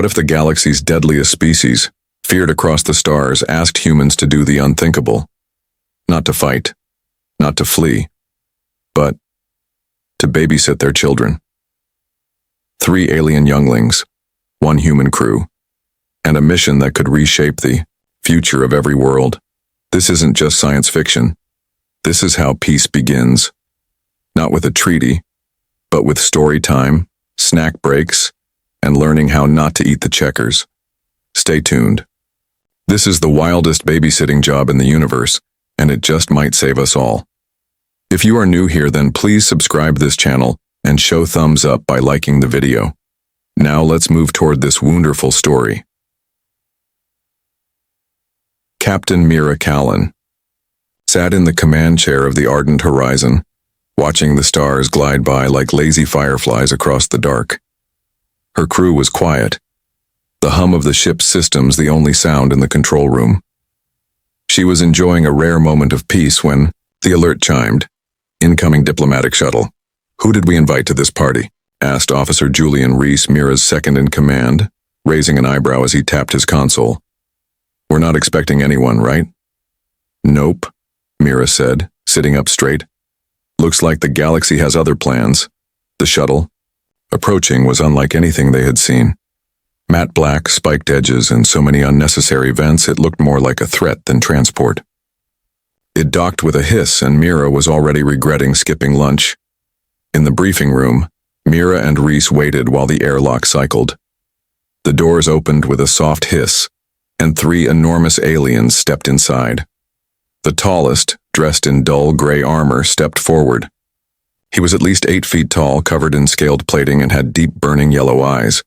What if the galaxy's deadliest species, feared across the stars, asked humans to do the unthinkable? Not to fight, not to flee, but to babysit their children. 3 alien younglings, 1 human crew, and a mission that could reshape the future of every world. This isn't just science fiction. This is how peace begins. Not with a treaty, but with story time, snack breaks, and learning how not to eat the checkers. Stay tuned. This is the wildest babysitting job in the universe, and it just might save us all. If you are new here, then please subscribe this channel and show thumbs up by liking the video. Now let's move toward this wonderful story. Captain Mira Callan sat in the command chair of the ardent horizon, watching the stars glide by like lazy fireflies across the dark. Her crew was quiet, the hum of the ship's systems the only sound in the control room. She was enjoying a rare moment of peace when the alert chimed. Incoming diplomatic shuttle. "Who did we invite to this party?" asked Officer Julian Reese, Mira's second-in-command, raising an eyebrow as he tapped his console. "We're not expecting anyone, right?" "Nope," Mira said, sitting up straight. "Looks like the galaxy has other plans." The shuttle, approaching, was unlike anything they had seen. Matte black, spiked edges, and so many unnecessary vents it looked more like a threat than transport. It docked with a hiss, and Mira was already regretting skipping lunch. In the briefing room, Mira and Reese waited while the airlock cycled. The doors opened with a soft hiss, and 3 enormous aliens stepped inside. The tallest, dressed in dull gray armor, stepped forward. He was at least 8 feet tall, covered in scaled plating, and had deep, burning yellow eyes.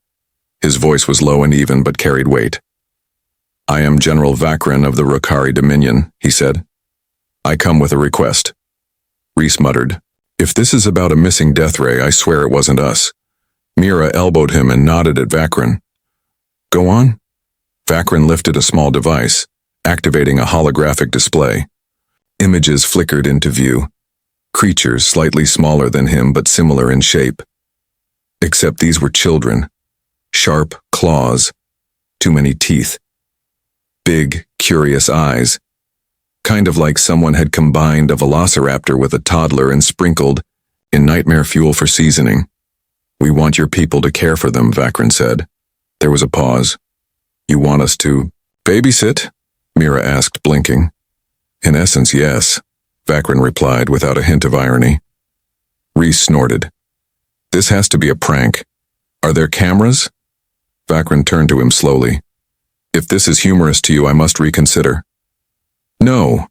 His voice was low and even, but carried weight. "I am General Vakran of the Rokari Dominion," he said. "I come with a request." Reese muttered, "If this is about a missing death ray, I swear it wasn't us." Mira elbowed him and nodded at Vakran. "Go on." Vakran lifted a small device, activating a holographic display. Images flickered into view. Creatures slightly smaller than him but similar in shape. Except these were children. Sharp claws. Too many teeth. Big, curious eyes. Kind of like someone had combined a velociraptor with a toddler and sprinkled in nightmare fuel for seasoning. "We want your people to care for them," Vakran said. There was a pause. "You want us to babysit?" Mira asked, blinking. "In essence, yes," Vakran replied without a hint of irony. Reese snorted. "This has to be a prank. Are there cameras?" Vakran turned to him slowly. "If this is humorous to you, I must reconsider." No,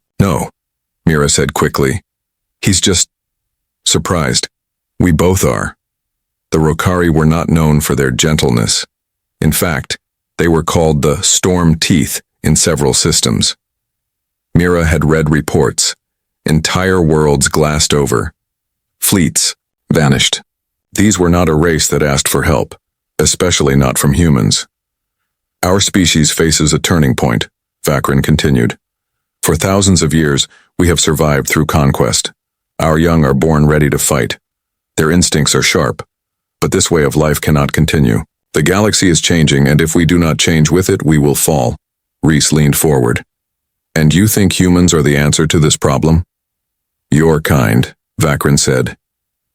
Mira said quickly. "He's just surprised. We both are." The Rokari were not known for their gentleness. In fact, they were called the Storm Teeth in several systems. Mira had read reports. Entire worlds glassed over. Fleets vanished. These were not a race that asked for help, especially not from humans. "Our species faces a turning point," Vakran continued. "For thousands of years, we have survived through conquest. Our young are born ready to fight. Their instincts are sharp. But this way of life cannot continue. The galaxy is changing, and if we do not change with it, we will fall." Reese leaned forward. "And you think humans are the answer to this problem?" "Your kind," Vakran said,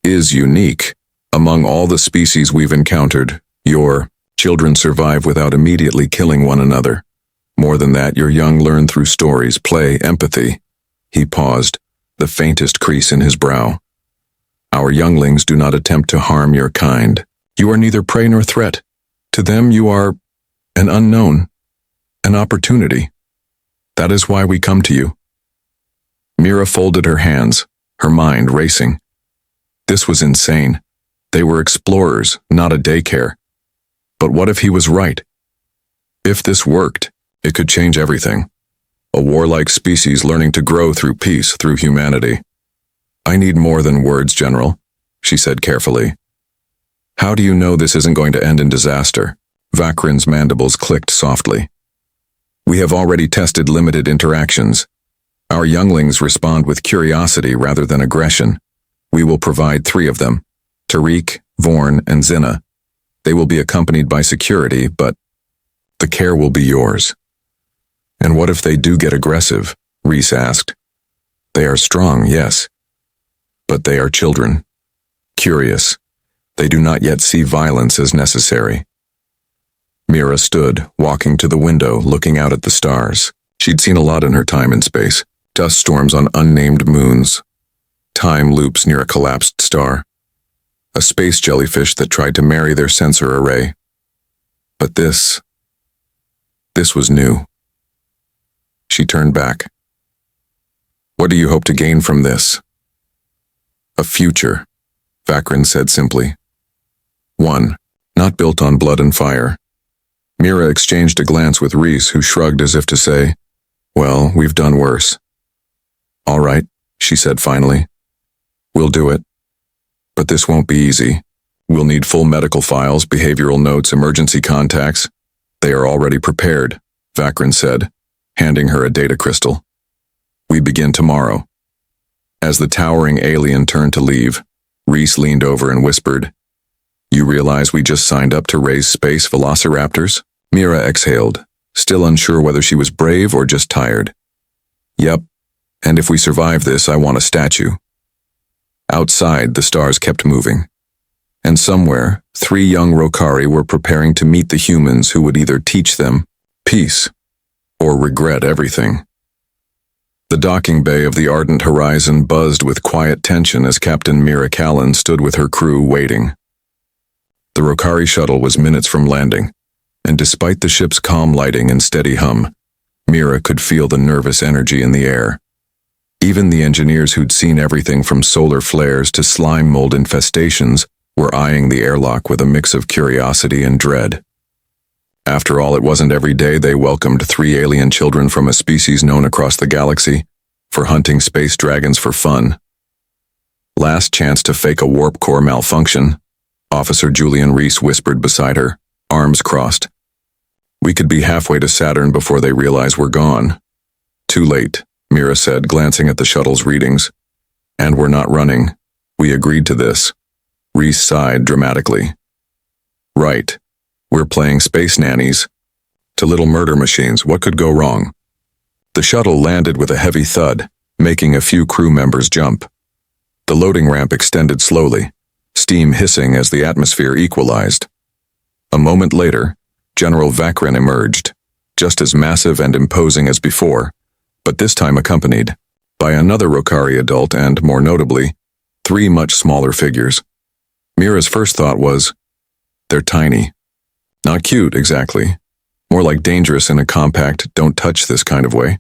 "is unique. Among all the species we've encountered, your children survive without immediately killing one another. More than that, your young learn through stories, play, empathy." He paused, the faintest crease in his brow. "Our younglings do not attempt to harm your kind. You are neither prey nor threat. To them you are an unknown, an opportunity. That is why we come to you." Mira folded her hands, her mind racing. This was insane. They were explorers, not a daycare. But what if he was right? If this worked, it could change everything. A warlike species learning to grow through peace, through humanity. "I need more than words, General," she said carefully. "How do you know this isn't going to end in disaster?" Vakran's mandibles clicked softly. "We have already tested limited interactions. Our younglings respond with curiosity rather than aggression. We will provide 3 of them, Tariq, Vorn, and Zinna. They will be accompanied by security, but the care will be yours. And what if they do get aggressive? Reese asked. They are strong, yes. But they are children. Curious. They do not yet see violence as necessary. Mira stood, walking to the window, looking out at the stars. She'd seen a lot in her time in space. Dust storms on unnamed moons. Time loops near a collapsed star. A space jellyfish that tried to marry their sensor array. But this was new. She turned back. What do you hope to gain from this? A future, Vakrin said simply. One, not built on blood and fire. Mira exchanged a glance with Reese, who shrugged as if to say, well, we've done worse. All right, she said finally. We'll do it. But this won't be easy. We'll need full medical files, behavioral notes, emergency contacts. They are already prepared, Vakrin said, handing her a data crystal. We begin tomorrow. As the towering alien turned to leave, Reese leaned over and whispered, You realize we just signed up to raise space velociraptors? Mira exhaled, still unsure whether she was brave or just tired. Yep, and if we survive this, I want a statue. Outside, the stars kept moving. And somewhere, 3 young Rokari were preparing to meet the humans who would either teach them peace or regret everything. The docking bay of the Ardent Horizon buzzed with quiet tension as Captain Mira Callan stood with her crew waiting. The Rokari shuttle was minutes from landing, and despite the ship's calm lighting and steady hum, Mira could feel the nervous energy in the air. Even the engineers who'd seen everything from solar flares to slime mold infestations were eyeing the airlock with a mix of curiosity and dread. After all, it wasn't every day they welcomed 3 alien children from a species known across the galaxy for hunting space dragons for fun. Last chance to fake a warp core malfunction, Officer Julian Reese whispered beside her, arms crossed. We could be halfway to Saturn before they realize we're gone. Too late, Mira said, glancing at the shuttle's readings. And we're not running. We agreed to this. Reese sighed dramatically. Right. We're playing space nannies. To little murder machines, what could go wrong? The shuttle landed with a heavy thud, making a few crew members jump. The loading ramp extended slowly, steam hissing as the atmosphere equalized. A moment later, General Vakrin emerged, just as massive and imposing as before, but this time accompanied by another Rokari adult and, more notably, 3 much smaller figures. Mira's first thought was, they're tiny. Not cute, exactly. More like dangerous in a compact, don't touch this kind of way.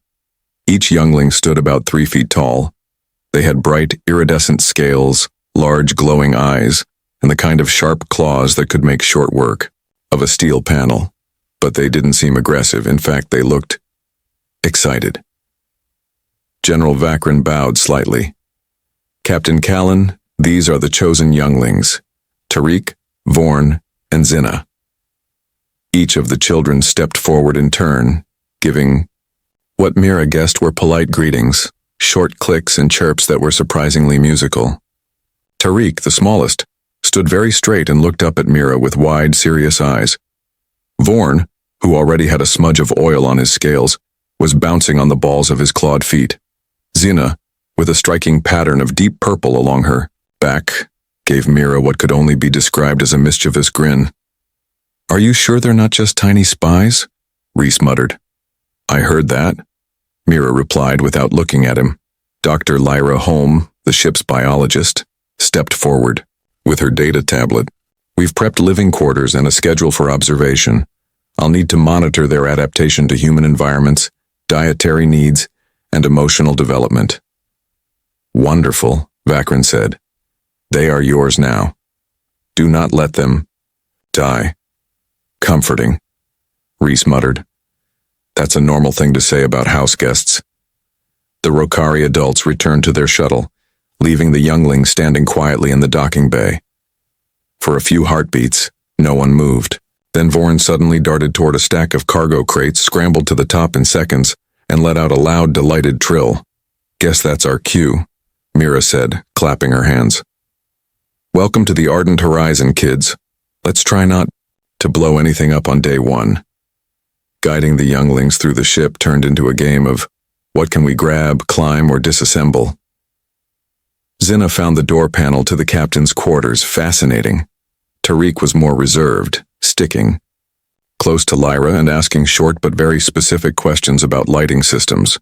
Each youngling stood about 3 feet tall. They had bright, iridescent scales, large glowing eyes, and the kind of sharp claws that could make short work of a steel panel. But they didn't seem aggressive. In fact, they looked excited. General Vakrin bowed slightly. Captain Callan, these are the chosen younglings, Tariq, Vorn, and Zinna. Each of the children stepped forward in turn, giving what Mira guessed were polite greetings, short clicks and chirps that were surprisingly musical. Tariq, the smallest, stood very straight and looked up at Mira with wide, serious eyes. Vorn, who already had a smudge of oil on his scales, was bouncing on the balls of his clawed feet. Zinna, with a striking pattern of deep purple along her back, gave Mira what could only be described as a mischievous grin. Are you sure they're not just tiny spies? Reese muttered. I heard that, Mira replied without looking at him. Dr. Lyra Holm, the ship's biologist, stepped forward with her data tablet. We've prepped living quarters and a schedule for observation. I'll need to monitor their adaptation to human environments, dietary needs, and emotional development. Wonderful, Vakrin said. They are yours now. Do not let them die. Comforting, Reese muttered. That's a normal thing to say about house guests. The Rokari adults returned to their shuttle, leaving the younglings standing quietly in the docking bay. For a few heartbeats, no one moved. Then Vorn suddenly darted toward a stack of cargo crates, scrambled to the top in seconds, and let out a loud, delighted trill. Guess that's our cue, Mira said, clapping her hands. Welcome to the Ardent Horizon, kids. Let's try not to blow anything up on day one. Guiding the younglings through the ship turned into a game of what can we grab, climb, or disassemble. Zinna found the door panel to the captain's quarters fascinating. Tariq was more reserved, sticking close to Lyra and asking short but very specific questions about lighting systems.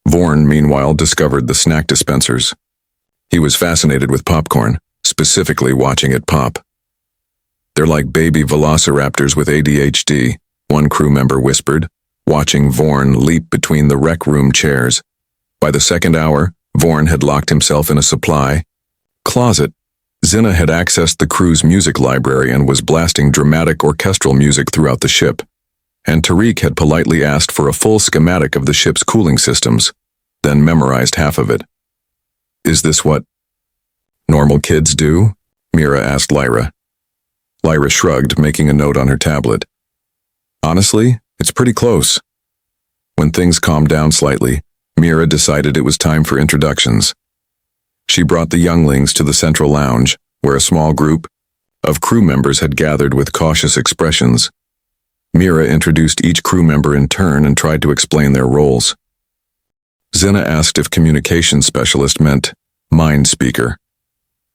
Vorn, meanwhile, discovered the snack dispensers. He was fascinated with popcorn, specifically watching it pop. They're like baby velociraptors with ADHD, one crew member whispered, watching Vorn leap between the rec room chairs. By the second hour, Vorn had locked himself in a supply closet. Zinna had accessed the crew's music library and was blasting dramatic orchestral music throughout the ship. And Tariq had politely asked for a full schematic of the ship's cooling systems, then memorized half of it. Is this what normal kids do? Mira asked Lyra. Lyra shrugged, making a note on her tablet. Honestly, it's pretty close. When things calmed down slightly, Mira decided it was time for introductions. She brought the younglings to the central lounge, where a small group of crew members had gathered with cautious expressions. Mira introduced each crew member in turn and tried to explain their roles. Zinna asked if communication specialist meant mind speaker.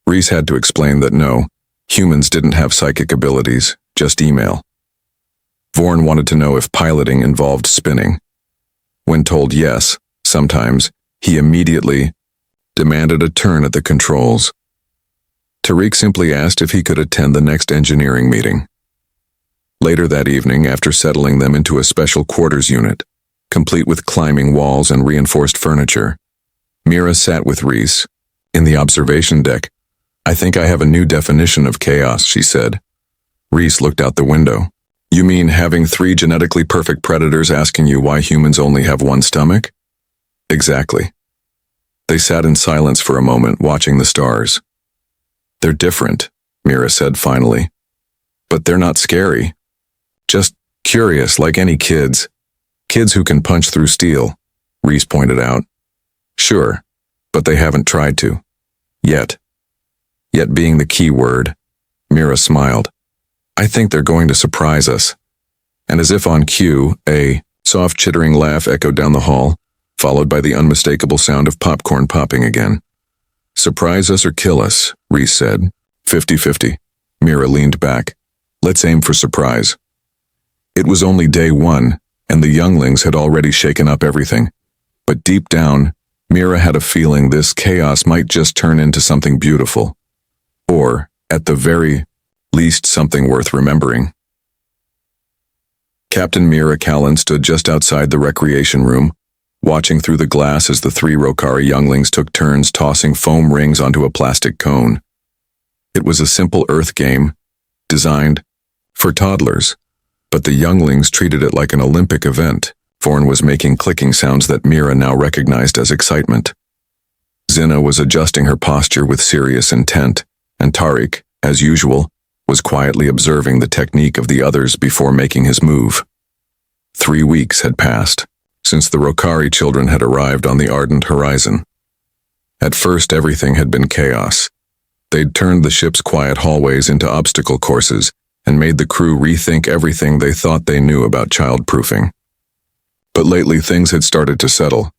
Reese had to explain that no, humans didn't have psychic abilities, just email. Vorn wanted to know if piloting involved spinning. When told yes, sometimes, he immediately demanded a turn at the controls. Tariq simply asked if he could attend the next engineering meeting. Later that evening, after settling them into a special quarters unit, complete with climbing walls and reinforced furniture, Mira sat with Reese. In the observation deck, I think I have a new definition of chaos, she said. Reese looked out the window. You mean having 3 genetically perfect predators asking you why humans only have one stomach? Exactly. They sat in silence for a moment, watching the stars. They're different, Mira said finally. But they're not scary. Just curious, like any kids. Kids who can punch through steel, Reese pointed out. Sure, but they haven't tried to. Yet. Yet being the key word, Mira smiled. I think they're going to surprise us. And as if on cue, a soft chittering laugh echoed down the hall, followed by the unmistakable sound of popcorn popping again. Surprise us or kill us, Reese said. 50-50. Mira leaned back. Let's aim for surprise. It was only day one, and the younglings had already shaken up everything. But deep down, Mira had a feeling this chaos might just turn into something beautiful. Or, at the very least, something worth remembering. Captain Mira Callan stood just outside the recreation room, watching through the glass as the 3 Rokari younglings took turns tossing foam rings onto a plastic cone. It was a simple earth game, designed for toddlers, but the younglings treated it like an Olympic event. Vorn was making clicking sounds that Mira now recognized as excitement. Zinna was adjusting her posture with serious intent, and Tariq, as usual, was quietly observing the technique of the others before making his move. 3 weeks had passed since the Rokari children had arrived on the ardent horizon. At first, everything had been chaos. They'd turned the ship's quiet hallways into obstacle courses and made the crew rethink everything they thought they knew about child-proofing. But lately, things had started to settle.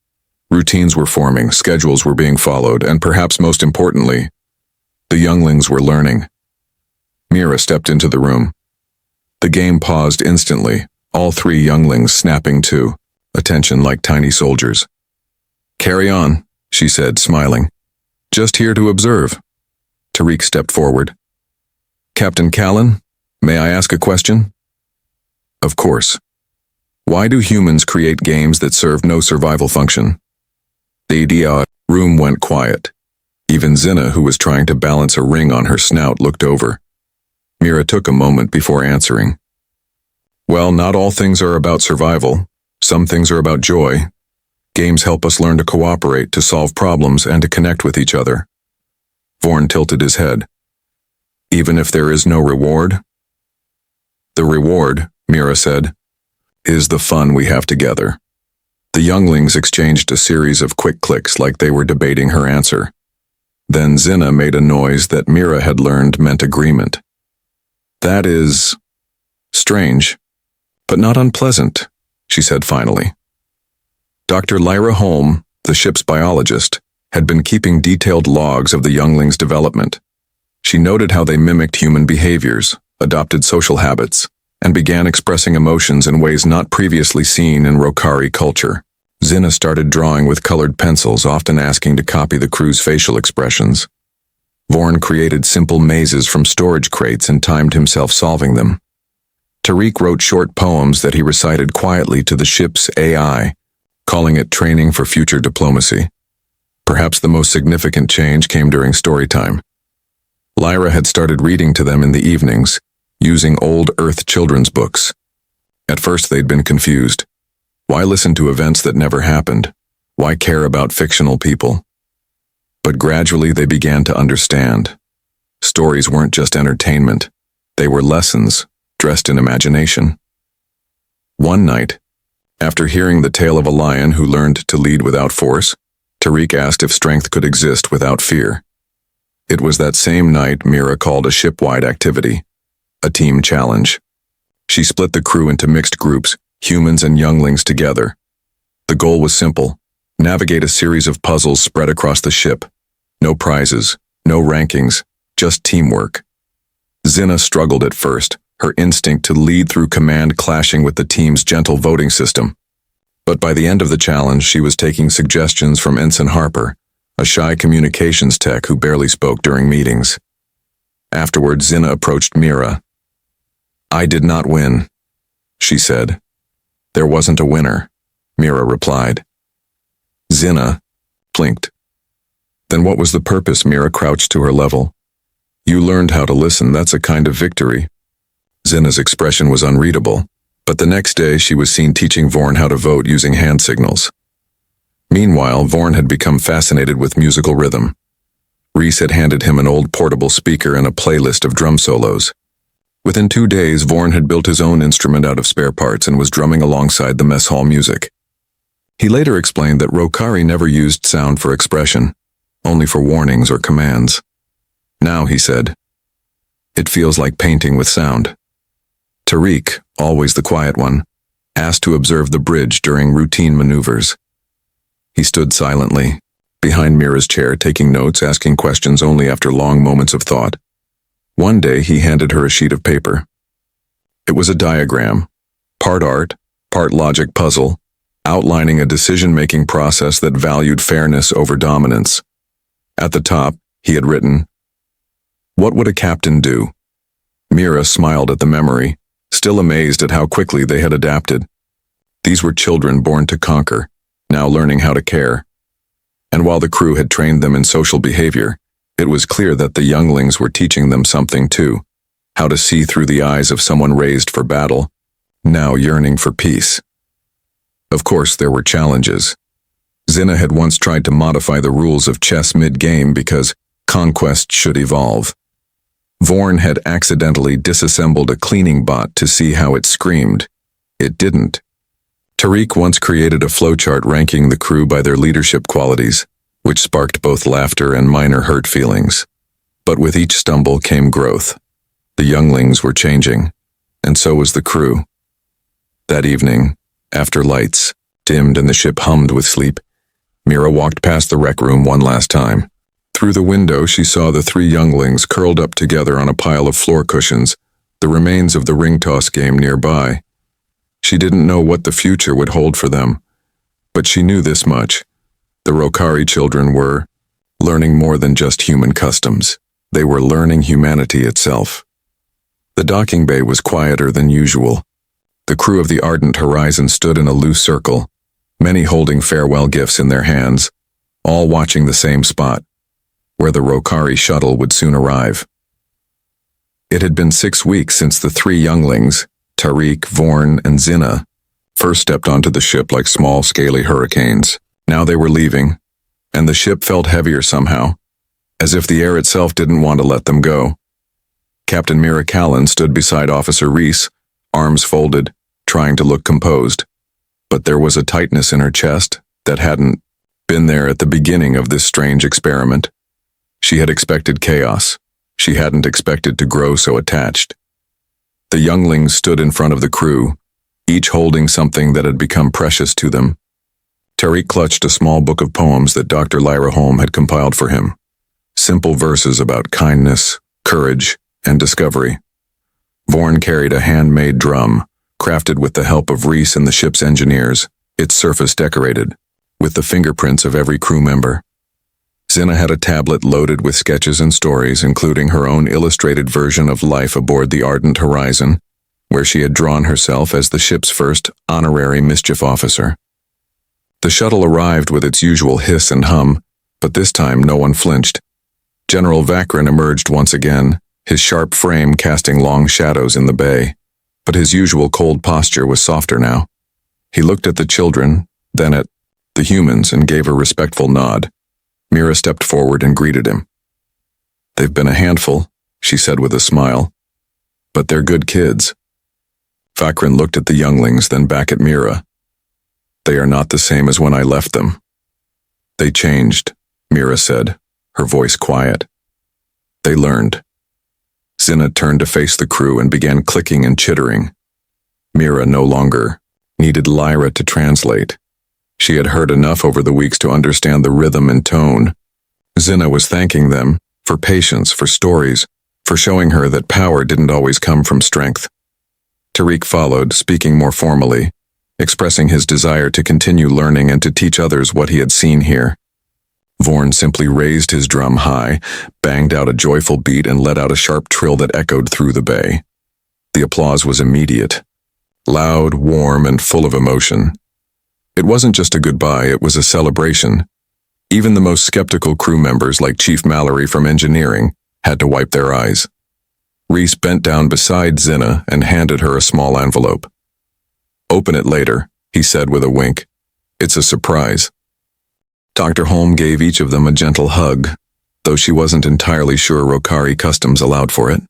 Routines were forming, schedules were being followed, and perhaps most importantly, the younglings were learning. Mira stepped into the room. The game paused instantly, all 3 younglings snapping to attention like tiny soldiers. Carry on, she said, smiling. Just here to observe. Tariq stepped forward. Captain Callan, may I ask a question? Of course. Why do humans create games that serve no survival function? The room went quiet. Even Zinna, who was trying to balance a ring on her snout, looked over. Mira took a moment before answering. Well, not all things are about survival. Some things are about joy. Games help us learn to cooperate, to solve problems, and to connect with each other. Vorn tilted his head. Even if there is no reward? The reward, Mira said, is the fun we have together. The younglings exchanged a series of quick clicks like they were debating her answer. Then Zinna made a noise that Mira had learned meant agreement. That is strange, but not unpleasant, she said finally. Dr. Lyra Holm, the ship's biologist, had been keeping detailed logs of the younglings' development. She noted how they mimicked human behaviors, adopted social habits, and began expressing emotions in ways not previously seen in Rokari culture. Zinna started drawing with colored pencils, often asking to copy the crew's facial expressions. Vorn created simple mazes from storage crates and timed himself solving them. Tariq wrote short poems that he recited quietly to the ship's AI, calling it training for future diplomacy. Perhaps the most significant change came during story time. Lyra had started reading to them in the evenings, using old Earth children's books. At first they'd been confused. Why listen to events that never happened? Why care about fictional people? But gradually they began to understand. Stories weren't just entertainment. They were lessons, dressed in imagination. One night, after hearing the tale of a lion who learned to lead without force, Tariq asked if strength could exist without fear. It was that same night Mira called a ship-wide activity, a team challenge. She split the crew into mixed groups, humans and younglings together. The goal was simple: navigate a series of puzzles spread across the ship. No prizes, no rankings, just teamwork. Zinna struggled at first, her instinct to lead through command clashing with the team's gentle voting system. But by the end of the challenge, she was taking suggestions from Ensign Harper, a shy communications tech who barely spoke during meetings. Afterward, Zinna approached Mira. "I did not win," she said. "There wasn't a winner," Mira replied. Zinna blinked. "Then what was the purpose?" Mira crouched to her level. "You learned how to listen, that's a kind of victory." Zinna's expression was unreadable, but the next day she was seen teaching Vorn how to vote using hand signals. Meanwhile, Vorn had become fascinated with musical rhythm. Reese had handed him an old portable speaker and a playlist of drum solos. Within 2 days, Vorn had built his own instrument out of spare parts and was drumming alongside the mess hall music. He later explained that Rokari never used sound for expression, only for warnings or commands. Now, he said, it feels like painting with sound. Tariq, always the quiet one, asked to observe the bridge during routine maneuvers. He stood silently, behind Mira's chair, taking notes, asking questions only after long moments of thought. One day he handed her a sheet of paper. It was a diagram, part art, part logic puzzle, outlining a decision-making process that valued fairness over dominance. At the top, he had written, "What would a captain do?" Mira smiled at the memory, still amazed at how quickly they had adapted. These were children born to conquer, now learning how to care. And while the crew had trained them in social behavior, it was clear that the younglings were teaching them something too: how to see through the eyes of someone raised for battle, now yearning for peace. Of course, there were challenges. Zinna had once tried to modify the rules of chess mid-game because conquest should evolve. Vorn had accidentally disassembled a cleaning bot to see how it screamed. It didn't. Tariq once created a flowchart ranking the crew by their leadership qualities, which sparked both laughter and minor hurt feelings. But with each stumble came growth. The younglings were changing, and so was the crew. That evening, after lights dimmed and the ship hummed with sleep, Mira walked past the rec room one last time. Through the window, she saw the 3 younglings curled up together on a pile of floor cushions, the remains of the ring toss game nearby. She didn't know what the future would hold for them, but she knew this much: the Rokari children were learning more than just human customs. They were learning humanity itself. The docking bay was quieter than usual. The crew of the Ardent Horizon stood in a loose circle, many holding farewell gifts in their hands, all watching the same spot, where the Rokari shuttle would soon arrive. It had been 6 weeks since the 3 younglings, Tariq, Vorn, and Zinna, first stepped onto the ship like small, scaly hurricanes. Now they were leaving, and the ship felt heavier somehow, as if the air itself didn't want to let them go. Captain Mira Callan stood beside Officer Reese, arms folded, trying to look composed. But there was a tightness in her chest that hadn't been there at the beginning of this strange experiment. She had expected chaos. She hadn't expected to grow so attached. The younglings stood in front of the crew, each holding something that had become precious to them. Tariq clutched a small book of poems that Dr. Lyra Holm had compiled for him. Simple verses about kindness, courage, and discovery. Vorn carried a handmade drum, crafted with the help of Reese and the ship's engineers, its surface decorated, with the fingerprints of every crew member. Zinna had a tablet loaded with sketches and stories, including her own illustrated version of life aboard the Ardent Horizon, where she had drawn herself as the ship's first honorary mischief officer. The shuttle arrived with its usual hiss and hum, but this time no one flinched. General Vakrin emerged once again, his sharp frame casting long shadows in the bay, but his usual cold posture was softer now. He looked at the children, then at the humans, and gave a respectful nod. Mira stepped forward and greeted him. "They've been a handful," she said with a smile, "but they're good kids." Vakrin looked at the younglings, then back at Mira. "They are not the same as when I left them." "They changed," Mira said, her voice quiet. "They learned." Zinna turned to face the crew and began clicking and chittering. Mira no longer needed Lyra to translate. She had heard enough over the weeks to understand the rhythm and tone. Zinna was thanking them for patience, for stories, for showing her that power didn't always come from strength. Tariq followed, speaking more formally, expressing his desire to continue learning and to teach others what he had seen here. Vorn simply raised his drum high, banged out a joyful beat, and let out a sharp trill that echoed through the bay. The applause was immediate, loud, warm, and full of emotion. It wasn't just a goodbye, it was a celebration. Even the most skeptical crew members, like Chief Mallory from engineering, had to wipe their eyes. Reese bent down beside Zinna and handed her a small envelope. "Open it later," he said with a wink. "It's a surprise." Dr. Holm gave each of them a gentle hug, though she wasn't entirely sure Rokari customs allowed for it.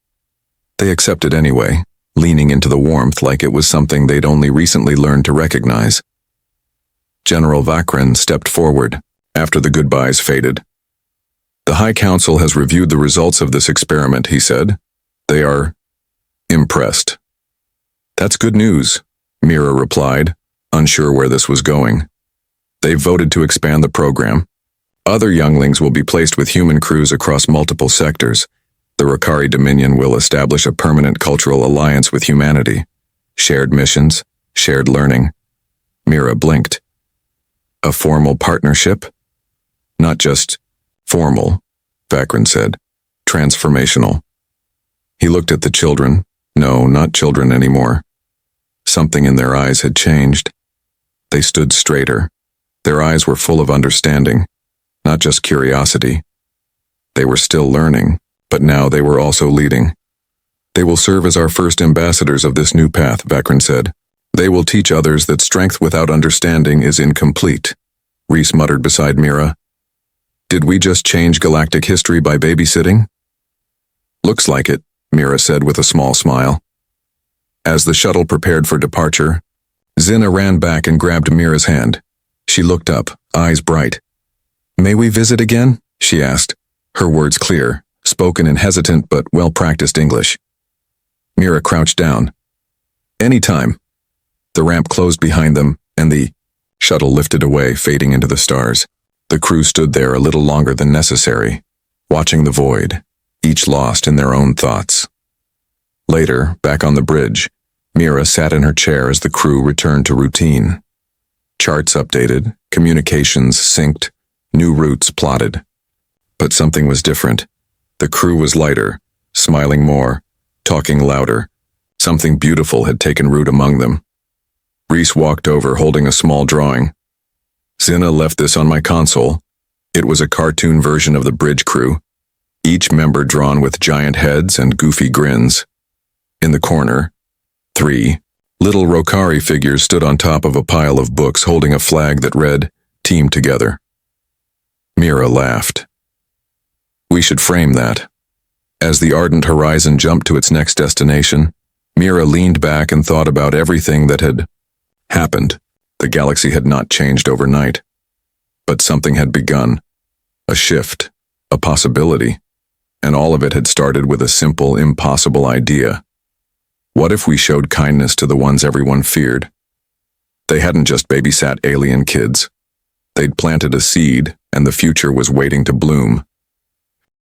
They accepted anyway, leaning into the warmth like it was something they'd only recently learned to recognize. General Vakrin stepped forward after the goodbyes faded. "The High Council has reviewed the results of this experiment," he said. "They are impressed." "That's good news," Mira replied, unsure where this was going. "They've voted to expand the program. Other younglings will be placed with human crews across multiple sectors. The Rokari Dominion will establish a permanent cultural alliance with humanity. Shared missions, shared learning." Mira blinked. "A formal partnership?" "Not just formal," Vakrin said. "Transformational." He looked at the children. No, not children anymore. Something in their eyes had changed. They stood straighter. Their eyes were full of understanding, not just curiosity. They were still learning, but now they were also leading. "They will serve as our first ambassadors of this new path," Vakrin said. "They will teach others that strength without understanding is incomplete," Reese muttered beside Mira. "Did we just change galactic history by babysitting?" "Looks like it," Mira said with a small smile. As the shuttle prepared for departure, Zinna ran back and grabbed Mira's hand. She looked up, eyes bright. "May we visit again?" she asked, her words clear, spoken in hesitant but well-practiced English. Mira crouched down. "Anytime." The ramp closed behind them, and the shuttle lifted away, fading into the stars. The crew stood there a little longer than necessary, watching the void, each lost in their own thoughts. Later, back on the bridge, Mira sat in her chair as the crew returned to routine. Charts updated, communications synced, new routes plotted. But something was different. The crew was lighter, smiling more, talking louder. Something beautiful had taken root among them. Reese walked over holding a small drawing. "Zinna left this on my console." It was a cartoon version of the bridge crew, each member drawn with giant heads and goofy grins. In the corner, 3 little Rokari figures stood on top of a pile of books holding a flag that read, "Team Together." Mira laughed. "We should frame that." As the Ardent Horizon jumped to its next destination, Mira leaned back and thought about everything that had happened. The galaxy had not changed overnight. But something had begun. A shift, a possibility. And all of it had started with a simple, impossible idea. What if we showed kindness to the ones everyone feared? They hadn't just babysat alien kids. They'd planted a seed, and the future was waiting to bloom.